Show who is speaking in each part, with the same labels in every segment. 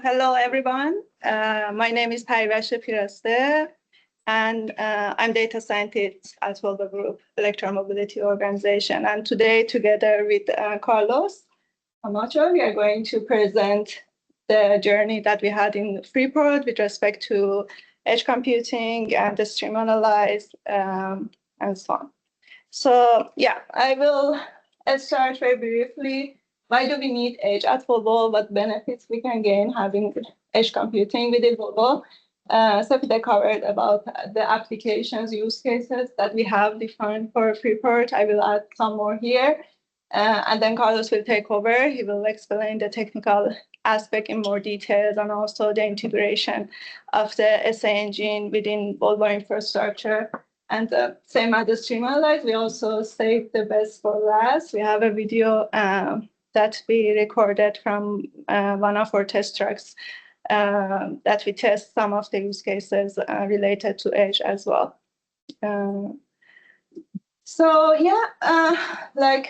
Speaker 1: Hello, everyone. My name is Parivash Pirasteh, and I'm data scientist at Volvo Group Electromobility Organization. And today, together with Carlos Camacho, we are going to present the journey that we had in FREEPORT with respect to edge computing and the stream analyze and so on. So yeah, I will start very briefly. Why do we need edge at Volvo? What benefits we can gain having edge computing within Volvo? So they covered about the applications, use cases that we have defined for FREEPORT. I will add some more here. And then Carlos will take over. He will explain the technical aspect in more details and also the integration of the SA engine within Volvo infrastructure. And same as the stream analyze, we also saved the best for last. We have a video that we recorded from one of our test tracks that we test some of the use cases related to edge as well. So yeah, like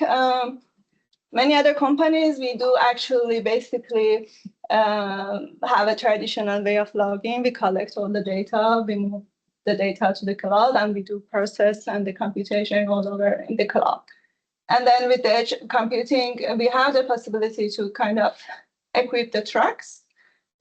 Speaker 1: many other companies, we do actually basically have a traditional way of logging. We collect all the data, we move the data to the cloud, and we do process and the computation all over in the cloud. And then with the edge computing, we have the possibility to kind of equip the trucks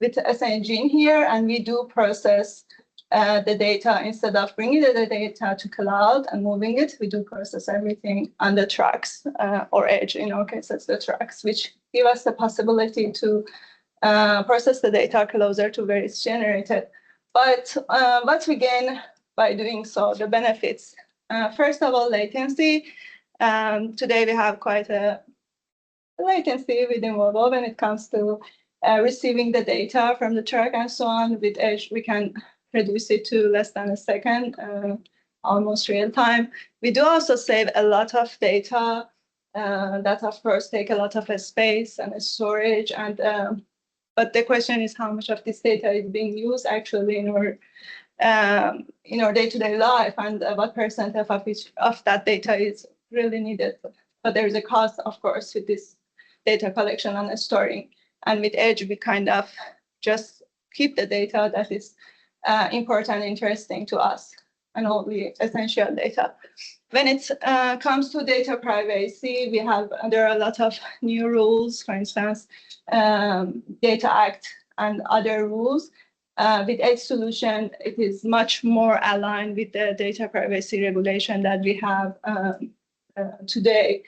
Speaker 1: with SA engine here, and we do process the data instead of bringing the data to cloud and moving it. We do process everything on the trucks or edge, in our case, it's the trucks, which give us the possibility to process the data closer to where it's generated. But what we gain by doing so, the benefits. First of all, latency. Today we have quite a latency within Volvo when it comes to receiving the data from the truck and so on. With edge, we can reduce it to less than a second, almost real time. We do also save a lot of data that, of course, take a lot of space and storage. And but the question is how much of this data is being used actually in our day-to-day life, and what percent of that data is really needed. But there is a cost, of course, with this data collection and storing. And with edge, we kind of just keep the data that is important and interesting to us, and only essential data. When it comes to data privacy, there are a lot of new rules, for instance, Data Act and other rules. With edge solution, it is much more aligned with the data privacy regulation that we have today.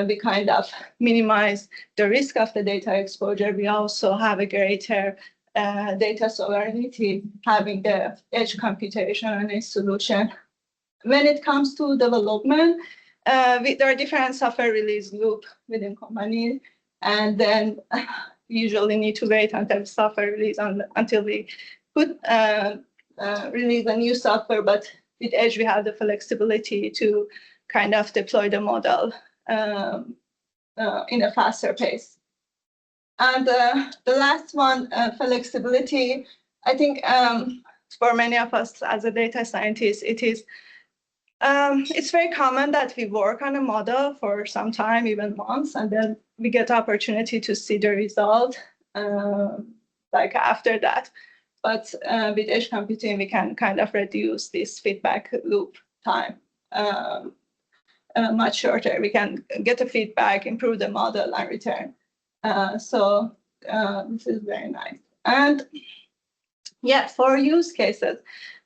Speaker 1: We kind of minimize the risk of the data exposure. We also have a greater data sovereignty, having the edge computation and edge solution. When it comes to development, there are different software release loop within companies, and then we usually need to wait until software release until we could release a new software. But with edge, we have the flexibility to kind of deploy the model in a faster pace. And the last one, flexibility. I think for many of us as a data scientist, it's very common that we work on a model for some time, even months, and then we get the opportunity to see the result like after that. But with edge computing, we can kind of reduce this feedback loop time much shorter. We can get the feedback, improve the model, and return. So this is very nice. And yeah, for use cases,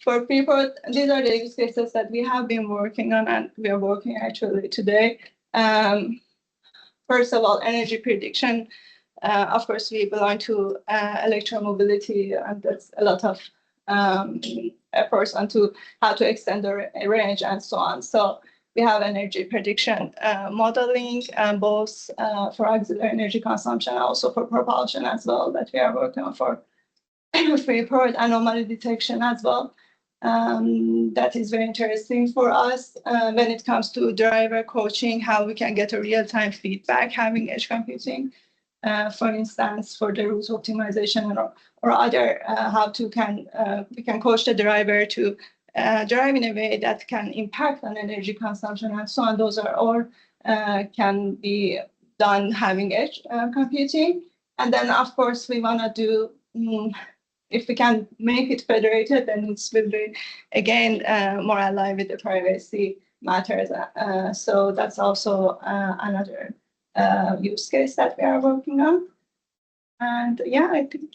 Speaker 1: for FREEPORT, these are the use cases that we have been working on, and we are working actually today. First of all, energy prediction. Of course, we belong to electromobility, and there's a lot of efforts onto how to extend the range and so on. So we have energy prediction modeling, both for auxiliary energy consumption, also for propulsion as well, that we are working on for FREEPORT, anomaly detection as well. That is very interesting for us when it comes to driver coaching, how we can get a real-time feedback having edge computing. For instance, for the route optimization or other, we can coach the driver to drive in a way that can impact on energy consumption and so on. Those are all can be done having edge computing. And then, of course, we want to do if we can make it federated, then it will be, again, more aligned with the privacy matters. So that's also another use case that we are working on. And yeah, I think.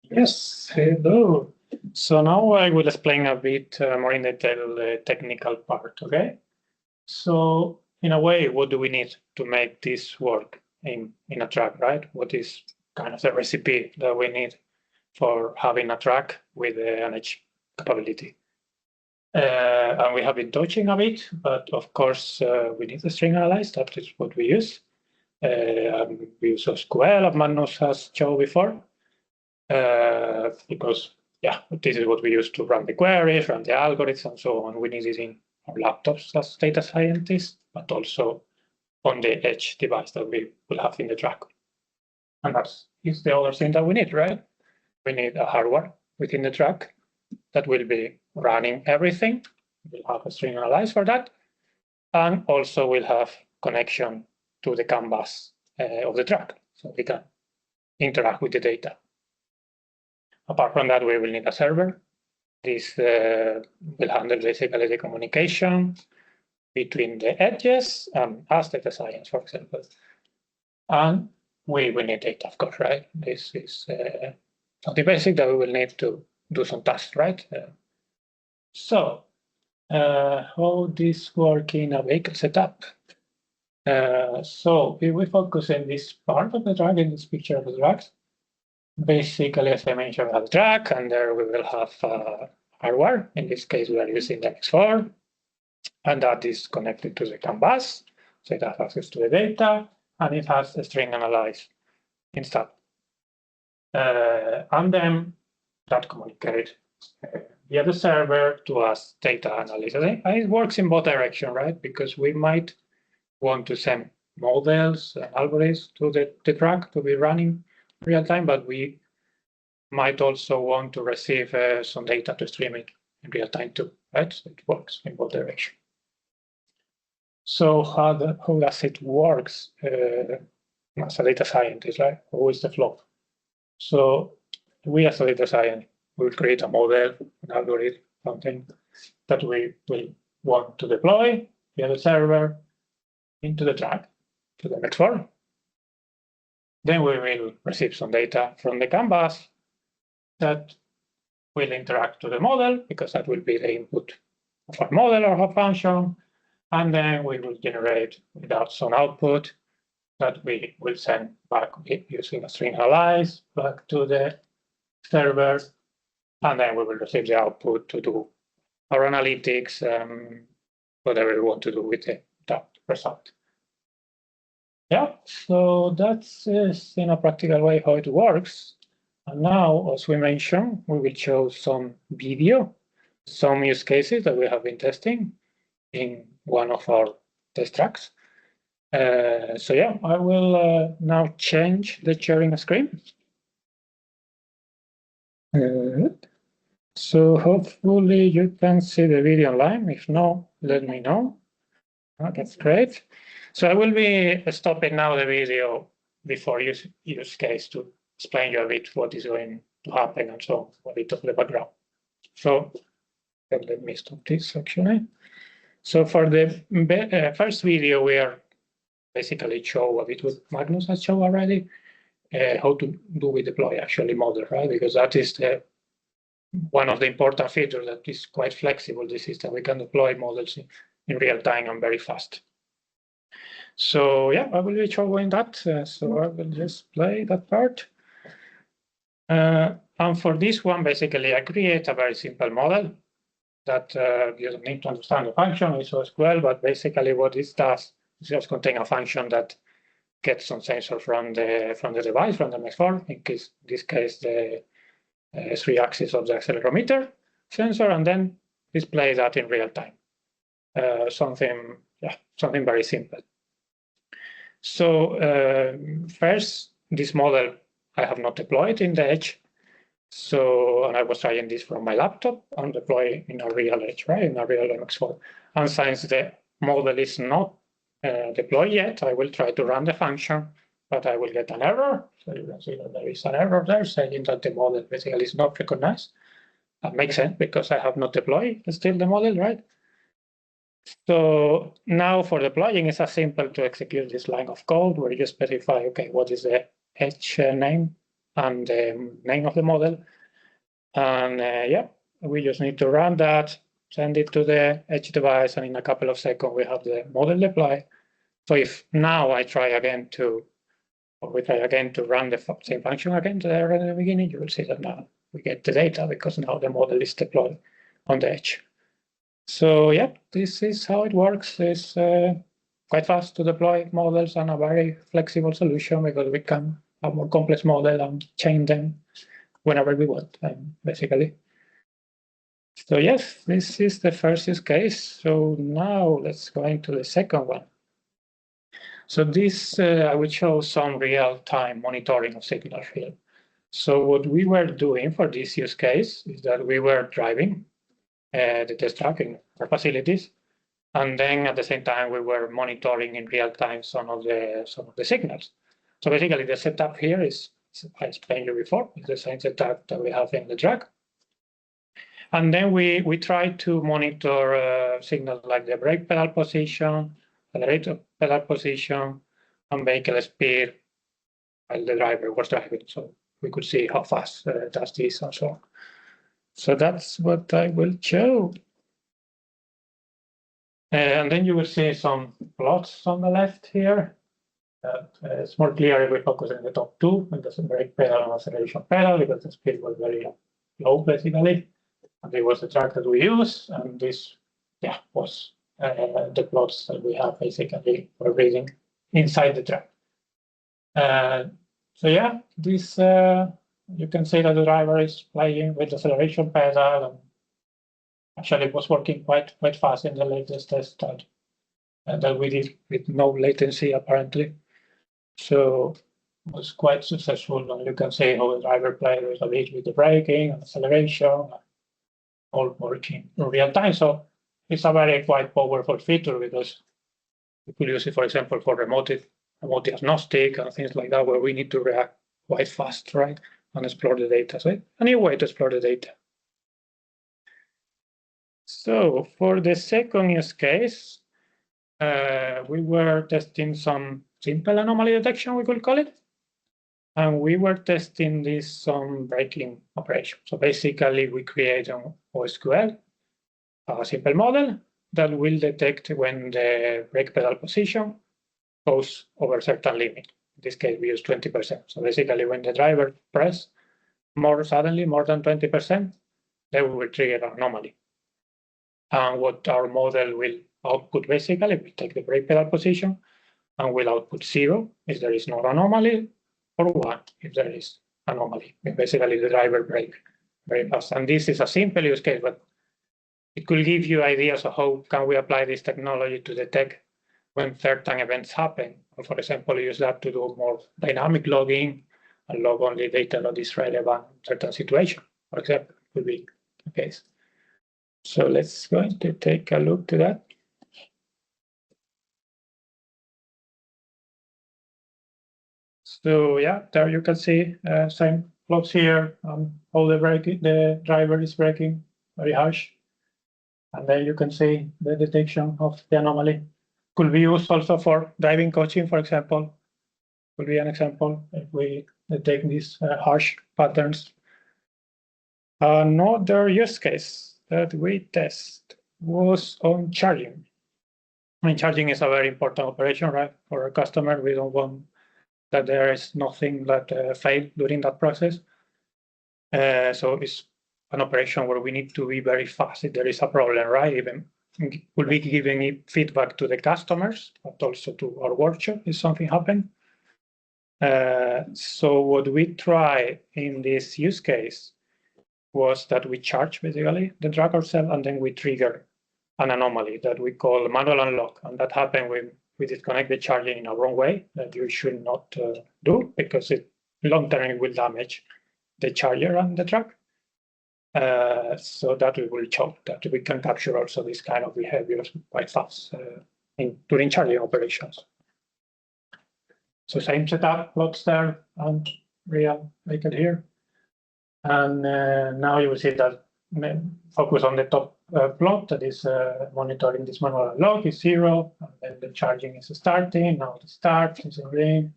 Speaker 2: Yes, hello. So now I will explain a bit more in detail the technical part, okay? So in a way, what do we need to make this work in a truck, right? What is kind of the recipe that we need for having a truck with an edge capability? And we have been touching a bit, but of course, we need the string analyze. That is what we use. We use SQL, as Magnus has shown before, because yeah, this is what we use to run the queries, run the algorithms, and so on. We need it in our laptops as data scientists, but also on the edge device that we will have in the truck. And that is the other thing that we need, right? We need a hardware within the truck that will be running everything. We'll have a string analyze for that. And also we'll have connection to the CAN bus of the truck, so we can interact with the data. Apart from that, we will need a server. This will handle basically the communication between the edges and us data science, for example. And we will need data, of course, right? This is something basic that we will need to do some tasks, right? So how this work in a vehicle setup? So if we focus on this part of the truck, in this picture of the trucks, basically, as I mentioned, we have the truck, and there we will have hardware. In this case, we are using the X4, and that is connected to the CAN bus, so it has access to the data, and it has a string analyze installed. And then that communicates via the server to us data analysis. And it works in both directions, right? Because we might want to send models and algorithms to the truck to be running real time, but we might also want to receive some data to stream it in real time too, right? So it works in both directions. So how does it work as a data scientist, right? How is the flow? So we as a data scientist will create a model, an algorithm, something that we will want to deploy via the server into the truck to the X4. Then we will receive some data from the CAN bus that will interact to the model, because that will be the input of our model or our function. And then we will generate without some output that we will send back using a string analyze back to the server. And then we will receive the output to do our analytics, whatever we want to do with that result. Yeah, so that's in a practical way how it works. And now, as we mentioned, we will show some video, some use cases that we have been testing in one of our test tracks. So yeah, I will now change the sharing screen. So hopefully you can see the video online. If no, let me know. Oh, that's great. So I will be stopping now the video before use case to explain you a bit what is going to happen and so on, a bit of the background. So let me stop this actually. So for the first video, we are basically show a bit what Magnus has shown already, how to do we deploy actually model, right? Because that is one of the important features that is quite flexible, this system. We can deploy models in real time and very fast. So yeah, I will be showing that. So I will just play that part. And for this one, basically, I create a very simple model that you don't need to understand the function, it's SQL, but basically what this does is just contain a function that gets some sensor from the device, from the X4, in this case, the 3-axis of the accelerometer sensor, and then display that in real time. Something very simple. So first, this model I have not deployed in the edge. So, and I was trying this from my laptop and deploy in a real edge, right, in a real MX4. And since the model is not deployed yet, I will try to run the function but I will get an error. So you can see that there is an error there saying that the model basically is not recognized. That makes sense because I have not deployed still the model, right? So now for deploying, it's as simple to execute this line of code where you specify, okay, what is the edge name and the name of the model. And yeah, we just need to run that, send it to the edge device, and in a couple of seconds, we have the model deployed. So if now I try again to, or we try again to run the same function again there at the beginning, you will see that now we get the data because now the model is deployed on the edge. So yeah, this is how it works. It's quite fast to deploy models and a very flexible solution because we can have more complex model and change them whenever we want, basically. So yes, this is the first use case. So now let's go into the second one. So this, I will show some real-time monitoring of signals here. So what we were doing for this use case is that we were driving the test track in our facilities, and then at the same time we were monitoring in real time some of the signals. So basically, the setup here is, I explained you before, is the same setup that we have in the truck. And then we try to monitor signals like the brake pedal position, accelerator pedal position, and vehicle speed while the driver was driving. So we could see how fast does this and so on. So that's what I will show. And then you will see some plots on the left here. It's more clear if we focus on the top two, and the brake pedal and acceleration pedal, because the speed was very low, basically. And it was the track that we use, and this, yeah, was the plots that we have basically for reading inside the track. So yeah, this you can see that the driver is playing with the acceleration pedal, and actually it was working quite fast in the latest test that we did with no latency apparently. So it was quite successful, and you can see how the driver played with a bit with the braking and acceleration, all working in real time. So it's a very quite powerful feature because we could use it, for example, for remote diagnostic and things like that, where we need to react quite fast, right, and explore the data. So a new way to explore the data. So for the second use case, we were testing some simple anomaly detection, we could call it. And we were testing this some braking operation. So basically, we create an OSQL, a simple model that will detect when the brake pedal position goes over a certain limit. In this case, we use 20%. So basically, when the driver press more suddenly, more than 20%, then we will trigger an anomaly. And what our model will output, basically, we take the brake pedal position and will output 0 if there is no anomaly, or 1 if there is anomaly. Basically, the driver brake very fast. And this is a simple use case, but it could give you ideas of how can we apply this technology to detect when certain events happen. Or for example, use that to do more dynamic logging and log only data that is relevant in certain situation. For example, could be the case. So let's go to take a look to that. So yeah, there you can see same plots here. How the driver is braking very harsh. And then you can see the detection of the anomaly. Could be used also for driving coaching, for example. Could be an example if we detect these harsh patterns. Another use case that we test was on charging. I mean, charging is a very important operation, right? For a customer, we don't want that there is nothing that failed during that process. So it's an operation where we need to be very fast if there is a problem, right? Even we'll be giving feedback to the customers, but also to our workshop if something happened. So what we try in this use case was that we charge basically the truck ourselves, and then we trigger an anomaly that we call manual unlock. And that happened when we disconnect the charging in a wrong way that you should not do, because long term it will damage the charger and the truck. So that we will show that we can capture also this kind of behaviors quite fast during charging operations. So same setup, plots there and real vehicle here. And now you will see that focus on the top plot that is monitoring this manual log is 0, and then the charging is starting. Now the start is in green.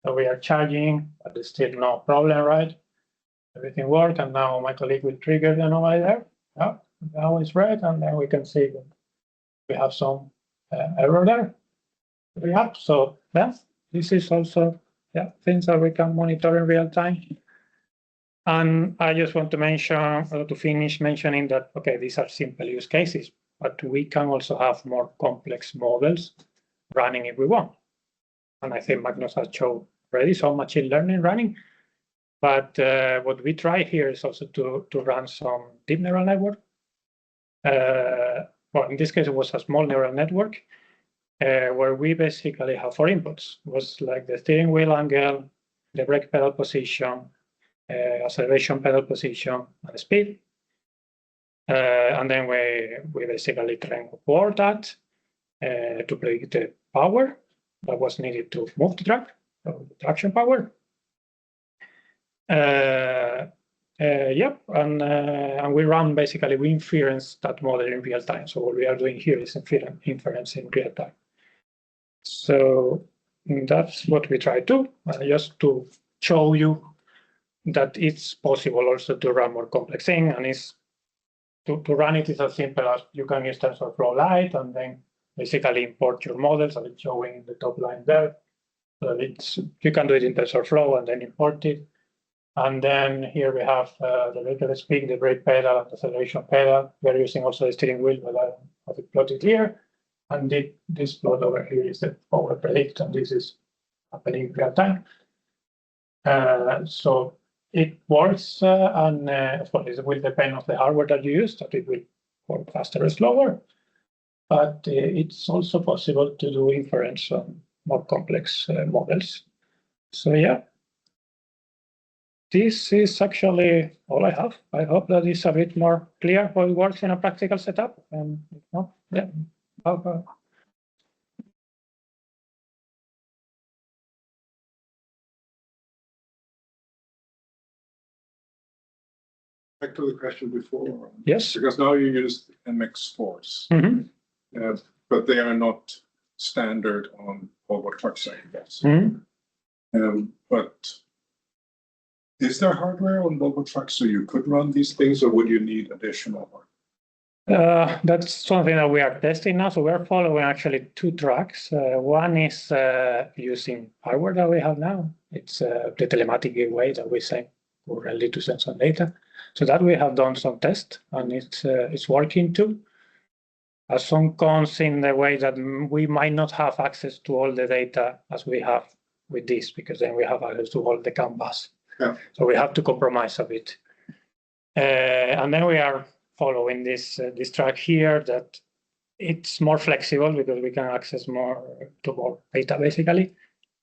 Speaker 2: So we are charging, but there's still no problem, right? Everything worked, and now my colleague will trigger the anomaly there. Yeah, now it's red, and then we can see that we have some error there. Yeah, so yeah, this is also things that we can monitor in real time. And I just want to mention, or to finish mentioning that, okay, these are simple use cases, but we can also have more complex models running if we want. And I think Magnus has shown already some machine learning running. But what we try here is also to run some deep neural network. Well, in this case, it was a small neural network where we basically have 4 inputs. It was like the steering wheel angle, the brake pedal position, acceleration pedal position, and speed. And then we basically train for that to predict the power that was needed to move the truck, so the traction power. Yep, and we run basically, we inference that model in real time. So what we are doing here is inference in real time. So that's what we try to, just to show you that it's possible also to run more complex thing, and it's to run it is as simple as you can use TensorFlow Lite and then basically import your models, and it's showing in the top line there. So you can do it in TensorFlow and then import it. And then here we have the vehicle speed, the brake pedal, and the acceleration pedal. We're using also the steering wheel, but I don't have it plotted here. And this plot over here is the power predict, and this is happening in real time. So it works, and of course, it will depend on the hardware that you use, that it will work faster or slower. But it's also possible to do inference on more complex models. So yeah, this is actually all I have. I hope that is a bit more clear how it works in a practical setup. And if not, yeah.
Speaker 3: Back to the question before.
Speaker 2: Yes.
Speaker 3: Because now you use MX4s, but they are not standard on Volvo trucks, I guess. But is there hardware on Volvo trucks so you could run these things, or would you need additional hardware?
Speaker 2: That's something that we are testing now. So we're following actually 2 tracks. One is using hardware that we have now. It's the telematic gateway that we send currently to send some data. So that we have done some tests, and it's working too. Some cons in the way that we might not have access to all the data as we have with this, because then we have access to all the canvas.
Speaker 3: Yeah.
Speaker 2: So we have to compromise a bit. And then we are following this track here that it's more flexible because we can access more data basically.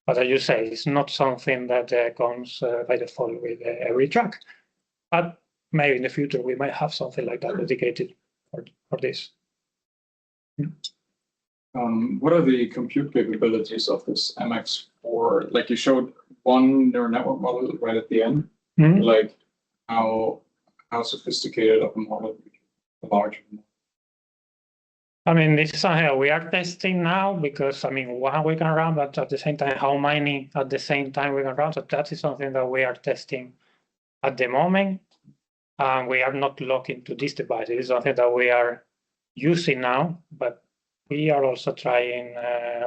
Speaker 2: But as you say, it's not something that comes by default with every track. But maybe in the future we might have something like that dedicated for this.
Speaker 4: What are the compute capabilities of this MX4? Like you showed one neural network model right at the end. Like how sophisticated of a model, large?
Speaker 2: I mean, this is something that we are testing now because, I mean, one we can run, but at the same time, how many at the same time we can run? So that is something that we are testing at the moment. And we are not locked into this device. It is something that we are using now, but we are also trying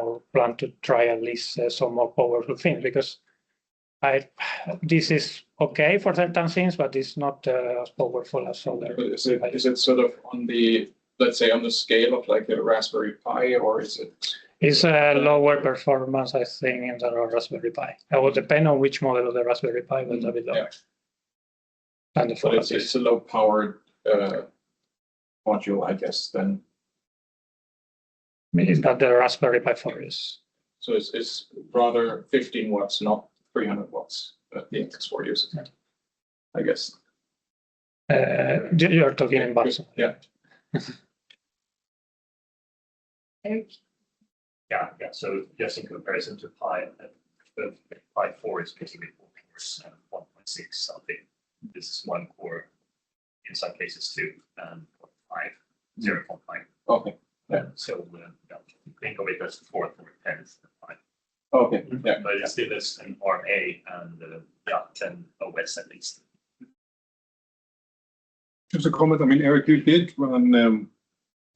Speaker 2: or plan to try at least some more powerful things, because this is okay for certain things, but it's not as powerful as other.
Speaker 4: Is it sort of on the, let's say, on the scale of like a Raspberry Pi, or is it?
Speaker 2: It's a lower performance, I think, than a Raspberry Pi. It will depend on which model of the Raspberry Pi, but a bit lower.
Speaker 4: Yeah. But it's a low-powered module, I guess. Then
Speaker 2: is that the Raspberry Pi 4 is?
Speaker 4: So it's rather 15 watts, not 300 watts that the MX4 uses. Yeah. I guess.
Speaker 2: You're talking in watts.
Speaker 4: Yeah.
Speaker 5: Yeah. So just in comparison to Pi, the 5.4 is basically 4 cores and 1.6 something. This is 1 core, in some cases 2, and 0.5.
Speaker 4: Okay,
Speaker 5: So think of it as 4 for 10 and 5.
Speaker 4: okay, yeah.
Speaker 5: But it still is an RMA and 10 OS at least.
Speaker 3: Just a comment. I mean, Eric, you did run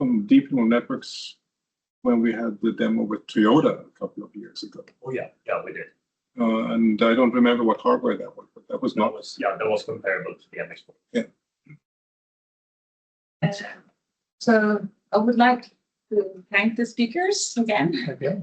Speaker 3: some deep neural networks when we had the demo with Toyota a couple of years ago.
Speaker 5: Oh yeah, we did.
Speaker 3: And I don't remember what hardware that was, but that was not.
Speaker 5: That was comparable to the MX4.
Speaker 3: Yeah.
Speaker 6: So I would like to thank the speakers again.
Speaker 2: Okay.